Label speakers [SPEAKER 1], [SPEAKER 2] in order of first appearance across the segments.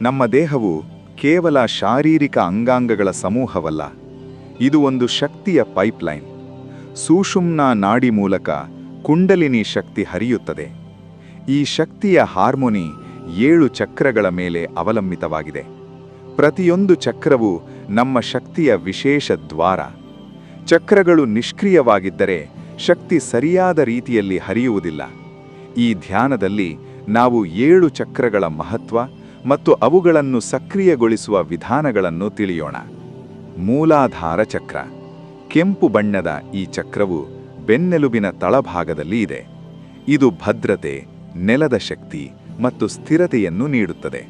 [SPEAKER 1] ನಮ್ಮ ದೇಹವು ಕೇವಲ ಶಾರೀರಿಕ ಅಂಗಾಂಗಗಳ ಸಮೂಹವಲ್ಲ, ಇದು ಒಂದು ಶಕ್ತಿಯ ಪೈಪ್ಲೈನ್. ಸುಷುಮ್ನ ನಾಡಿ ಮೂಲಕ ಕುಂಡಲಿನಿ ಶಕ್ತಿ ಹರಿಯುತ್ತದೆ. ಈ ಶಕ್ತಿಯ ಹಾರ್ಮೋನಿ 7 ಚಕ್ರಗಳ ಮೇಲೆ ಅವಲಂಬಿತವಾಗಿದೆ. ಪ್ರತಿಯೊಂದು ಚಕ್ರವು ನಮ್ಮ ಶಕ್ತಿಯ ವಿಶೇಷ ದ್ವಾರ. ಚಕ್ರಗಳು ನಿಷ್ಕ್ರಿಯವಾಗಿದ್ದರೆ ಶಕ್ತಿ ಸರಿಯಾದ ರೀತಿಯಲ್ಲಿ ಹರಿಯುವುದಿಲ್ಲ. ಈ ಧ್ಯಾನದಲ್ಲಿ ನಾವು 7 ಚಕ್ರಗಳ ಮಹತ್ವ ಮತ್ತು ಅವುಗಳನ್ನು ಸಕ್ರಿಯಗೊಳಿಸುವ ವಿಧಾನಗಳನ್ನು ತಿಳಿಯೋಣ. ಮೂಲಾಧಾರ ಚಕ್ರ. ಕೆಂಪು ಬಣ್ಣದ ಈ ಚಕ್ರವು ಬೆನ್ನೆಲುಬಿನ ತಳಭಾಗದಲ್ಲಿ ಇದೆ. ಇದು ಭದ್ರತೆ, ನೆಲದ ಶಕ್ತಿ ಮತ್ತು ಸ್ಥಿರತೆಯನ್ನು ನೀಡುತ್ತದೆ.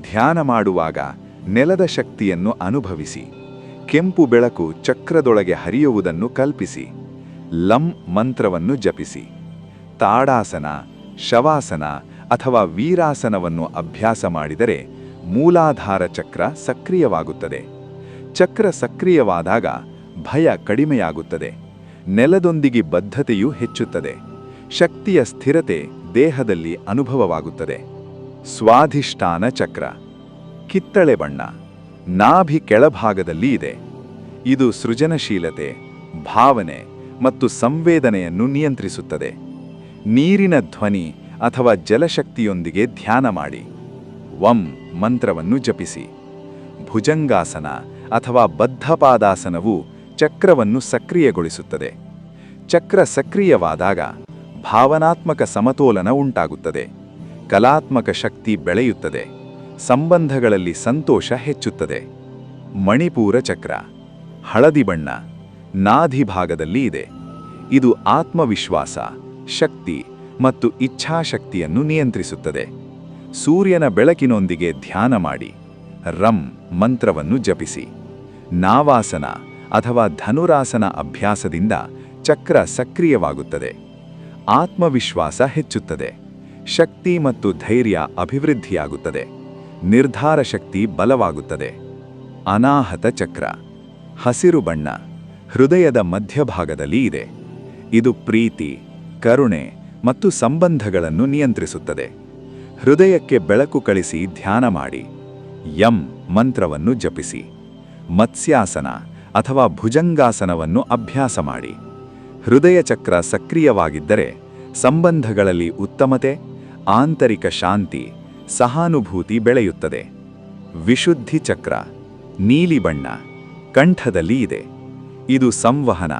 [SPEAKER 1] ಧ್ಯಾನ ಮಾಡುವಾಗ ನೆಲದ ಶಕ್ತಿಯನ್ನು ಅನುಭವಿಸಿ. ಕೆಂಪು ಬೆಳಕು ಚಕ್ರದೊಳಗೆ ಹರಿಯುವುದನ್ನು ಕಲ್ಪಿಸಿ. ಲಂ ಮಂತ್ರವನ್ನು ಜಪಿಸಿ. ತಾಡಾಸನ, ಶವಾಸನ ಅಥವಾ ವೀರಾಸನವನ್ನು ಅಭ್ಯಾಸ ಮಾಡಿದರೆ ಮೂಲಾಧಾರ ಚಕ್ರ ಸಕ್ರಿಯವಾಗುತ್ತದೆ. ಚಕ್ರ ಸಕ್ರಿಯವಾದಾಗ ಭಯ ಕಡಿಮೆಯಾಗುತ್ತದೆ. ನೆಲದೊಂದಿಗೆ ಬದ್ಧತೆಯು ಹೆಚ್ಚುತ್ತದೆ. ಶಕ್ತಿಯ ಸ್ಥಿರತೆ ದೇಹದಲ್ಲಿ ಅನುಭವವಾಗುತ್ತದೆ. ಸ್ವಾಧಿಷ್ಠಾನ ಚಕ್ರ. ಕಿತ್ತಳೆ ಬಣ್ಣ, ನಾಭಿ ಕೆಳಭಾಗದಲ್ಲಿ ಇದೆ. ಇದು ಸೃಜನಶೀಲತೆ, ಭಾವನೆ ಮತ್ತು ಸಂವೇದನೆಯನ್ನು ನಿಯಂತ್ರಿಸುತ್ತದೆ. ನೀರಿನ ಧ್ವನಿ ಅಥವಾ ಜಲಶಕ್ತಿಯೊಂದಿಗೆ ಧ್ಯಾನ ಮಾಡಿ. ವಂ ಮಂತ್ರವನ್ನು ಜಪಿಸಿ. ಭುಜಂಗಾಸನ ಅಥವಾ ಬದ್ಧಪಾದಾಸನವು ಚಕ್ರವನ್ನು ಸಕ್ರಿಯಗೊಳಿಸುತ್ತದೆ. ಚಕ್ರ ಸಕ್ರಿಯವಾದಾಗ ಭಾವನಾತ್ಮಕ ಸಮತೋಲನ ಉಂಟಾಗುತ್ತದೆ. ಕಲಾತ್ಮಕ ಶಕ್ತಿ ಬೆಳೆಯುತ್ತದೆ. ಸಂಬಂಧಗಳಲ್ಲಿ ಸಂತೋಷ ಹೆಚ್ಚುತ್ತದೆ. ಮಣಿಪೂರ ಚಕ್ರ. ಹಳದಿ ಬಣ್ಣ, ನಾಧಿ ಭಾಗದಲ್ಲಿ ಇದೆ. ಇದು ಆತ್ಮವಿಶ್ವಾಸ, ಶಕ್ತಿ ಮತ್ತು ಇಚ್ಛಾಶಕ್ತಿಯನ್ನು ನಿಯಂತ್ರಿಸುತ್ತದೆ. ಸೂರ್ಯನ ಬೆಳಕಿನೊಂದಿಗೆ ಧ್ಯಾನ ಮಾಡಿ. ರಂ ಮಂತ್ರವನ್ನು ಜಪಿಸಿ. ನಾವಾಸನ ಅಥವಾ ಧನುರಾಸನ ಅಭ್ಯಾಸದಿಂದ ಚಕ್ರ ಸಕ್ರಿಯವಾಗುತ್ತದೆ. ಆತ್ಮವಿಶ್ವಾಸ ಹೆಚ್ಚುತ್ತದೆ. ಶಕ್ತಿ ಮತ್ತು ಧೈರ್ಯ ಅಭಿವೃದ್ಧಿಯಾಗುತ್ತದೆ. ನಿರ್ಧಾರ ಶಕ್ತಿ ಬಲವಾಗುತ್ತದೆ. ಅನಾಹತ ಚಕ್ರ. ಹಸಿರು ಬಣ್ಣ, ಹೃದಯದ ಮಧ್ಯಭಾಗದಲ್ಲಿ ಇದೆ. ಇದು ಪ್ರೀತಿ, ಕರುಣೆ ಮತ್ತು ಸಂಬಂಧಗಳನ್ನು ನಿಯಂತ್ರಿಸುತ್ತದೆ. ಹೃದಯಕ್ಕೆ ಬೆಳಕು ಕಳಿಸಿ ಧ್ಯಾನ ಮಾಡಿ. ಯಂ ಮಂತ್ರವನ್ನು ಜಪಿಸಿ. ಮತ್ಸ್ಯಾಸನ ಅಥವಾ ಭುಜಂಗಾಸನವನ್ನು ಅಭ್ಯಾಸ ಮಾಡಿ. ಹೃದಯ ಚಕ್ರ ಸಕ್ರಿಯವಾಗಿದ್ದರೆ ಸಂಬಂಧಗಳಲ್ಲಿ ಉತ್ತಮತೆ, ಆಂತರಿಕ ಶಾಂತಿ, ಸಹಾನುಭೂತಿ ಬೆಳೆಯುತ್ತದೆ. ವಿಶುದ್ಧಿ ಚಕ್ರ. ನೀಲಿ ಬಣ್ಣ, ಕಂಠದಲ್ಲಿ ಇದೆ. ಇದು ಸಂವಹನ,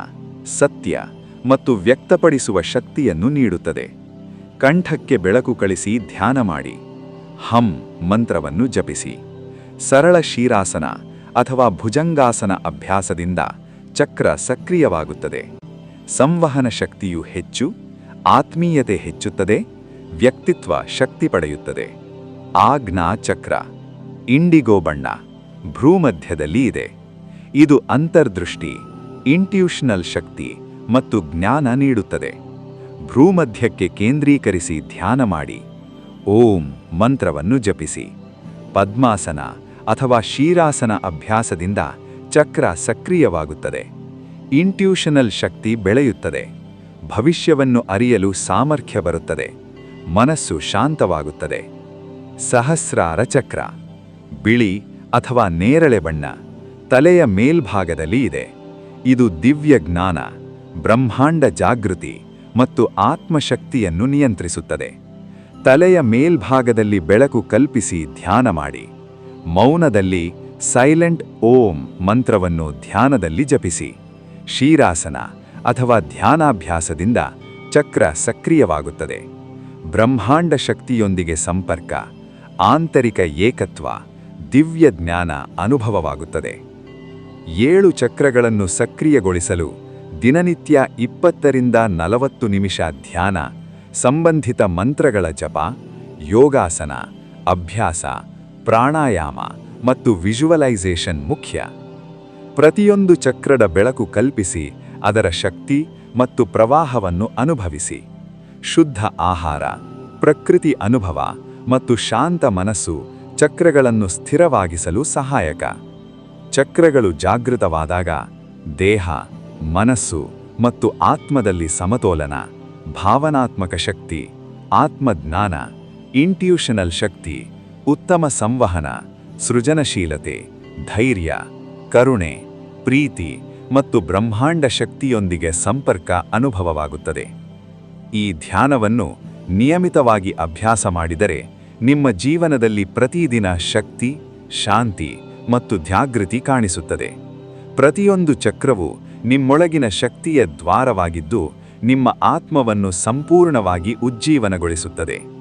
[SPEAKER 1] ಸತ್ಯ ಮತ್ತು ವ್ಯಕ್ತಪಡಿಸುವ ಶಕ್ತಿಯನ್ನು ನೀಡುತ್ತದೆ. ಕಂಠಕ್ಕೆ ಬೆಳಕು ಕಳಿಸಿ ಧ್ಯಾನ ಮಾಡಿ. ಹಂ ಮಂತ್ರವನ್ನು ಜಪಿಸಿ. ಸರಳ ಶೀರಾಸನ ಅಥವಾ ಭುಜಂಗಾಸನ ಅಭ್ಯಾಸದಿಂದ ಚಕ್ರ ಸಕ್ರಿಯವಾಗುತ್ತದೆ. ಸಂವಹನ ಶಕ್ತಿಯು ಹೆಚ್ಚು, ಆತ್ಮೀಯತೆ ಹೆಚ್ಚುತ್ತದೆ, ವ್ಯಕ್ತಿತ್ವ ಶಕ್ತಿ ಪಡೆಯುತ್ತದೆ. ಆಜ್ಞಾ ಚಕ್ರ. ಇಂಡಿಗೋ ಬಣ್ಣ, ಭ್ರೂಮಧ್ಯದಲ್ಲಿ ಇದೆ. ಇದು ಅಂತರ್ದೃಷ್ಟಿ, ಇಂಟ್ಯೂಷನಲ್ ಶಕ್ತಿ ಮತ್ತು ಜ್ಞಾನ ನೀಡುತ್ತದೆ. ಭ್ರೂಮಧ್ಯಕ್ಕೆ ಕೇಂದ್ರೀಕರಿಸಿ ಧ್ಯಾನ ಮಾಡಿ. ಓಂ ಮಂತ್ರವನ್ನು ಜಪಿಸಿ. ಪದ್ಮಾಸನ ಅಥವಾ ಶೀರಾಸನ ಅಭ್ಯಾಸದಿಂದ ಚಕ್ರ ಸಕ್ರಿಯವಾಗುತ್ತದೆ. ಇಂಟ್ಯೂಷನಲ್ ಶಕ್ತಿ ಬೆಳೆಯುತ್ತದೆ. ಭವಿಷ್ಯವನ್ನು ಅರಿಯಲು ಸಾಮರ್ಥ್ಯ ಬರುತ್ತದೆ. ಮನಸ್ಸು ಶಾಂತವಾಗುತ್ತದೆ. ಸಹಸ್ರಾರ ಚಕ್ರ. ಬಿಳಿ ಅಥವಾ ನೇರಳೆ ಬಣ್ಣ, ತಲೆಯ ಮೇಲ್ಭಾಗದಲ್ಲಿ ಇದೆ. ಇದು ದಿವ್ಯ ಜ್ಞಾನ, ಬ್ರಹ್ಮಾಂಡ ಜಾಗೃತಿ ಮತ್ತು ಆತ್ಮಶಕ್ತಿಯನ್ನು ನಿಯಂತ್ರಿಸುತ್ತದೆ. ತಲೆಯ ಮೇಲ್ಭಾಗದಲ್ಲಿ ಬೆಳಕು ಕಲ್ಪಿಸಿ ಧ್ಯಾನ ಮಾಡಿ. ಮೌನದಲ್ಲಿ ಸೈಲೆಂಟ್ ಓಂ ಮಂತ್ರವನ್ನು ಧ್ಯಾನದಲ್ಲಿ ಜಪಿಸಿ. ಶೀರಾಸನ ಅಥವಾ ಧ್ಯಾನಾಭ್ಯಾಸದಿಂದ ಚಕ್ರ ಸಕ್ರಿಯವಾಗುತ್ತದೆ. ಬ್ರಹ್ಮಾಂಡ ಶಕ್ತಿಯೊಂದಿಗೆ ಸಂಪರ್ಕ, ಆಂತರಿಕ ಏಕತ್ವ, ದಿವ್ಯ ಜ್ಞಾನ ಅನುಭವವಾಗುತ್ತದೆ. 7 ಚಕ್ರಗಳನ್ನು ಸಕ್ರಿಯಗೊಳಿಸಲು ದಿನನಿತ್ಯ 20ರಿಂದ 40 ನಿಮಿಷ ಧ್ಯಾನ, ಸಂಬಂಧಿತ ಮಂತ್ರಗಳ ಜಪ, ಯೋಗಾಸನ, ಅಭ್ಯಾಸ, ಪ್ರಾಣಾಯಾಮ ಮತ್ತು ವಿಜುವಲೈಸೇಷನ್ ಮುಖ್ಯ. ಪ್ರತಿಯೊಂದು ಚಕ್ರದ ಬೆಳಕು ಕಲ್ಪಿಸಿ ಅದರ ಶಕ್ತಿ ಮತ್ತು ಪ್ರವಾಹವನ್ನು ಅನುಭವಿಸಿ. ಶುದ್ಧ ಆಹಾರ, ಪ್ರಕೃತಿ ಅನುಭವ ಮತ್ತು ಶಾಂತ ಮನಸ್ಸು ಚಕ್ರಗಳನ್ನು ಸ್ಥಿರವಾಗಿಸಲು ಸಹಾಯಕ. ಚಕ್ರಗಳು ಜಾಗೃತವಾದಾಗ ದೇಹ, ಮನಸ್ಸು ಮತ್ತು ಆತ್ಮದಲ್ಲಿ ಸಮತೋಲನ, ಭಾವನಾತ್ಮಕ ಶಕ್ತಿ, ಆತ್ಮಜ್ಞಾನ, ಇಂಟ್ಯೂಷನಲ್ ಶಕ್ತಿ
[SPEAKER 2] ಉತ್ತಮ ಸಂವಹನ, ಸೃಜನಶೀಲತೆ, ಧೈರ್ಯ, ಕರುಣೆ, ಪ್ರೀತಿ ಮತ್ತು ಬ್ರಹ್ಮಾಂಡ ಶಕ್ತಿಯೊಂದಿಗೆ ಸಂಪರ್ಕ ಅನುಭವವಾಗುತ್ತದೆ. ಈ ಧ್ಯಾನವನ್ನು ನಿಯಮಿತವಾಗಿ ಅಭ್ಯಾಸ ಮಾಡಿದರೆ ನಿಮ್ಮ ಜೀವನದಲ್ಲಿ ಪ್ರತಿದಿನ ಶಕ್ತಿ, ಶಾಂತಿ ಮತ್ತು ಜಾಗೃತಿ ಕಾಣಿಸುತ್ತದೆ. ಪ್ರತಿಯೊಂದು ಚಕ್ರವು ನಿಮ್ಮೊಳಗಿನ ಶಕ್ತಿಯ ದ್ವಾರವಾಗಿದ್ದು ನಿಮ್ಮ ಆತ್ಮವನ್ನು ಸಂಪೂರ್ಣವಾಗಿ ಉಜ್ಜೀವನಗೊಳಿಸುತ್ತದೆ.